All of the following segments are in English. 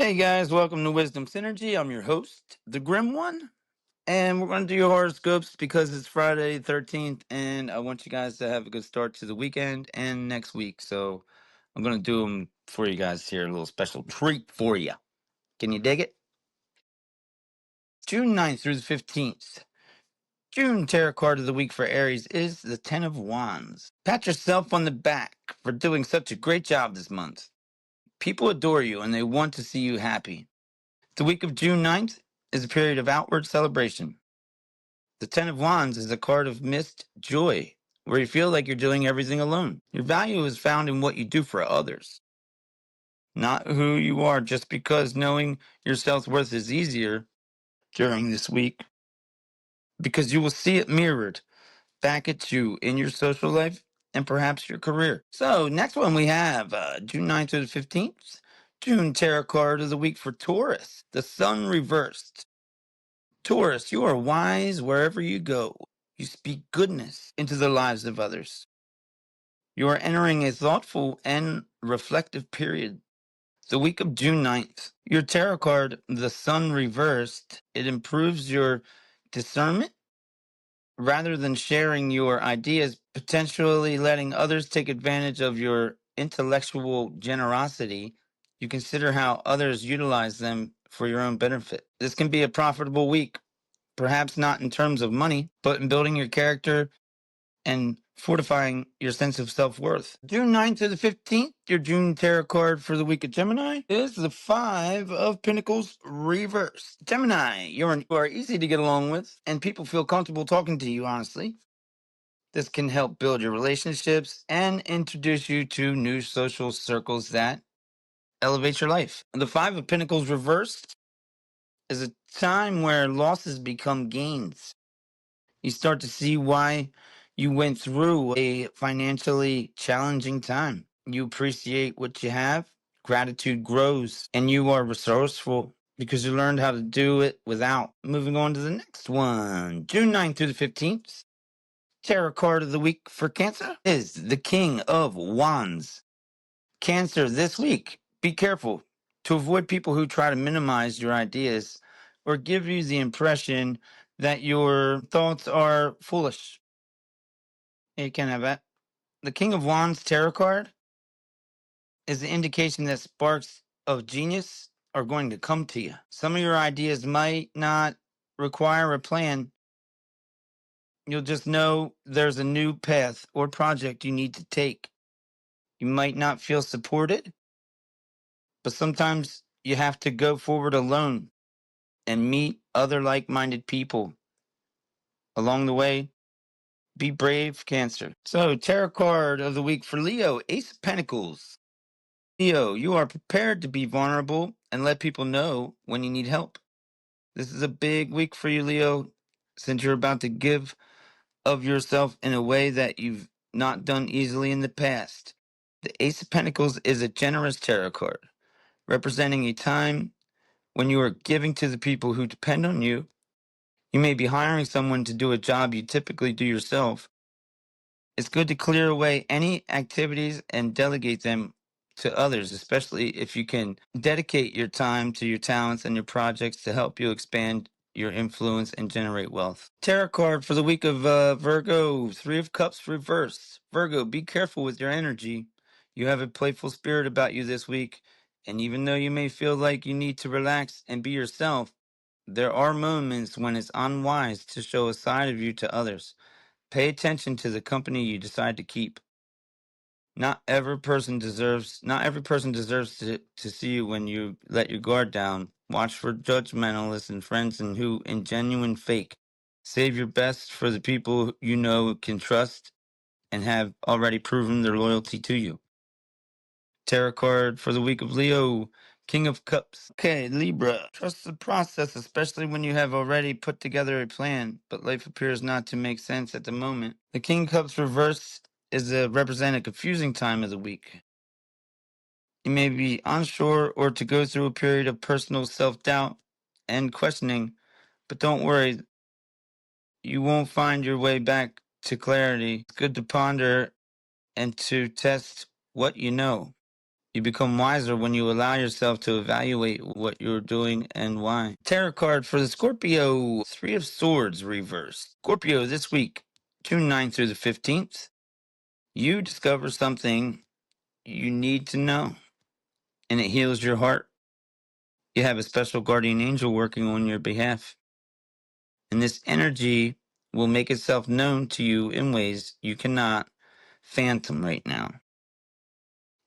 Hey guys, welcome to Wisdom Synergy. I'm your host, the Grim One, and we're going to do your horoscopes because it's Friday 13th, and I want you guys to have a good start to the weekend and next week. So I'm going to do them for you guys here, a little special treat for you. Can you dig it? June 9th through the 15th. June tarot card of the week for Aries is the Ten of Wands. Pat yourself on the back for doing such a great job this month. People adore you and they want to see you happy. The week of June 9th is a period of outward celebration. The Ten of Wands is a card of missed joy, where you feel like you're doing everything alone. Your value is found in what you do for others, not who you are, just because knowing your self-worth is easier during this week, because you will see it mirrored back at you in your social life and perhaps your career. So, next one we have June 9th to the 15th. June tarot card of the week for Taurus, the Sun reversed. Taurus, you are wise wherever you go. You speak goodness into the lives of others. You are entering a thoughtful and reflective period. The week of June 9th. Your tarot card, the Sun reversed, it improves your discernment rather than sharing your ideas, potentially letting others take advantage of your intellectual generosity. You consider how others utilize them for your own benefit. This can be a profitable week. Perhaps not in terms of money, but in building your character and fortifying your sense of self-worth. June 9th to the 15th, your June tarot card for the week of Gemini is the Five of Pentacles reversed. Gemini, you are easy to get along with, and people feel comfortable talking to you, honestly. This can help build your relationships and introduce you to new social circles that elevate your life. The Five of Pentacles reversed is a time where losses become gains. You start to see why you went through a financially challenging time. You appreciate what you have, gratitude grows, and you are resourceful because you learned how to do it without. Moving on to the next one. June 9th through the 15th. Tarot card of the week for Cancer is the King of Wands. Cancer, this week, be careful to avoid people who try to minimize your ideas or give you the impression that your thoughts are foolish. You can't have that. The King of Wands tarot card is the indication that sparks of genius are going to come to you. Some of your ideas might not require a plan. You'll just know there's a new path or project you need to take. You might not feel supported, but sometimes you have to go forward alone and meet other like-minded people along the way. Be brave, Cancer. So, tarot card of the week for Leo, Ace of Pentacles. Leo, you are prepared to be vulnerable and let people know when you need help. This is a big week for you, Leo, since you're about to give of yourself in a way that you've not done easily in the past. The Ace of Pentacles is a generous tarot card, representing a time when you are giving to the people who depend on you. You may be hiring someone to do a job you typically do yourself. It's good to clear away any activities and delegate them to others, especially if you can dedicate your time to your talents and your projects to help you expand your influence and generate wealth. Tarot card for the week of Virgo, Three of Cups reverse. Virgo, be careful with your energy. You have a playful spirit about you this week, and even though you may feel like you need to relax and be yourself, there are moments when it's unwise to show a side of you to others. Pay attention to the company you decide to keep. Not every person deserves to see you when you let your guard down. Watch for judgmentalists and friends and who ingenuine fake. Save your best for the people you know can trust and have already proven their loyalty to you. Tarot card for the week of Leo, King of Cups. Okay, Libra. Trust the process, especially when you have already put together a plan, but life appears not to make sense at the moment. The King of Cups reverse is represent a confusing time of the week. You may be unsure or to go through a period of personal self-doubt and questioning, but don't worry, you won't find your way back to clarity. It's good to ponder and to test what you know. You become wiser when you allow yourself to evaluate what you're doing and why. Tarot card for the Scorpio, Three of Swords reversed. Scorpio, this week, June 9th through the 15th, you discover something you need to know, and it heals your heart. You have a special guardian angel working on your behalf, and this energy will make itself known to you in ways you cannot fathom right now.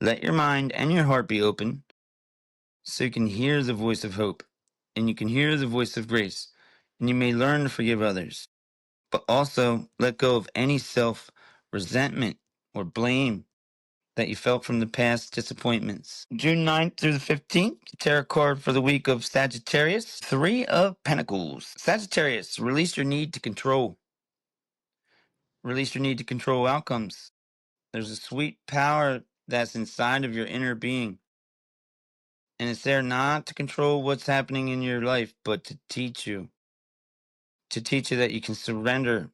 Let your mind and your heart be open so you can hear the voice of hope, and you can hear the voice of grace, and you may learn to forgive others, but also let go of any self resentment or blame that you felt from the past disappointments. June 9th through the 15th, tarot card for the week of Sagittarius, Three of Pentacles. Sagittarius, release your need to control. Release your need to control outcomes. There's a sweet power that's inside of your inner being. And it's there not to control what's happening in your life, but to teach you. To teach you that you can surrender.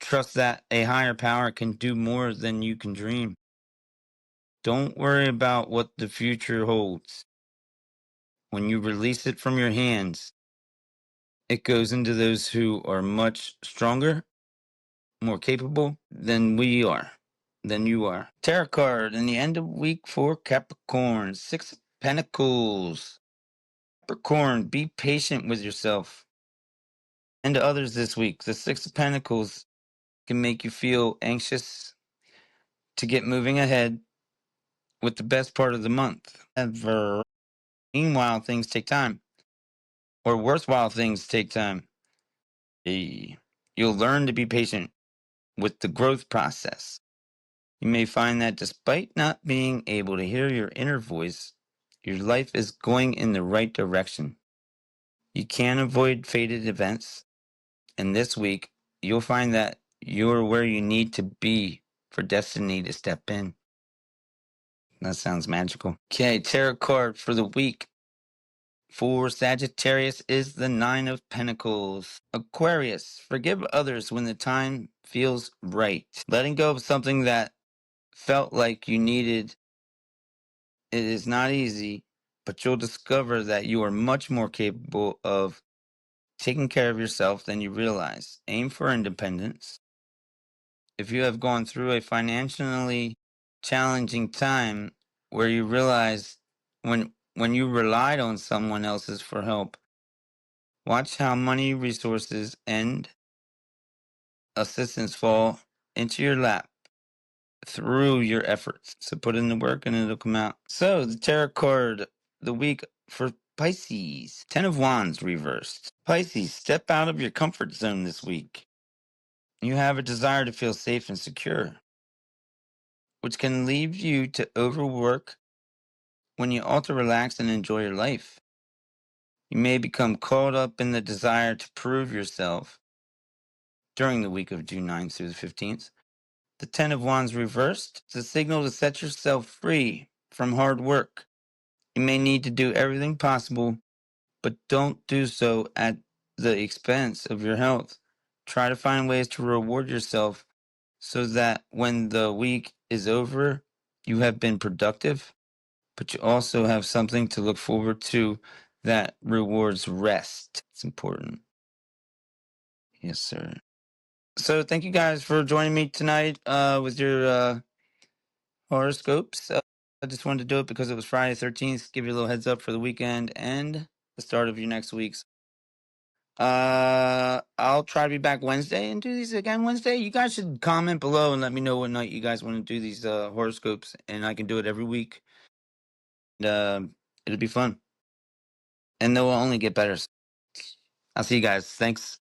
Trust that a higher power can do more than you can dream. Don't worry about what the future holds. When you release it from your hands, it goes into those who are much stronger, more capable than we are, than you are. Tarot card in the end of week for Capricorn, Six of Pentacles. Capricorn, be patient with yourself and to others this week. The Six of Pentacles can make you feel anxious to get moving ahead with the best part of the month. However, meanwhile, things take time, or worthwhile things take time. You'll learn to be patient with the growth process. You may find that despite not being able to hear your inner voice, your life is going in the right direction. You can't avoid fated events, and this week, you'll find that you're where you need to be for destiny to step in. That sounds magical. Okay, tarot card for the week for Sagittarius is the Nine of Pentacles. Aquarius, forgive others when the time feels right. Letting go of something that felt like you needed, it is not easy, but you'll discover that you are much more capable of taking care of yourself than you realize. Aim for independence. If you have gone through a financially challenging time where you realize when you relied on someone else's for help, watch how money, resources, and assistance fall into your lap through your efforts. So put in the work and it'll come out. So the tarot card, the week for Pisces, Ten of Wands reversed. Pisces, step out of your comfort zone this week. You have a desire to feel safe and secure, which can lead you to overwork when you ought to relax and enjoy your life. You may become caught up in the desire to prove yourself during the week of June 9th through the 15th. The Ten of Wands reversed is a signal to set yourself free from hard work. You may need to do everything possible, but don't do so at the expense of your health. Try to find ways to reward yourself so that when the week is over, you have been productive, but you also have something to look forward to that rewards rest. It's important. Yes, sir. So thank you guys for joining me tonight with your horoscopes. I just wanted to do it because it was Friday 13th. Give you a little heads up for the weekend and the start of your next week's. I'll try to be back Wednesday and do these again Wednesday. You guys should comment below and let me know what night you guys want to do these horoscopes, and I can do it every week. And it'll be fun, and they'll only get better. I'll see you guys. Thanks.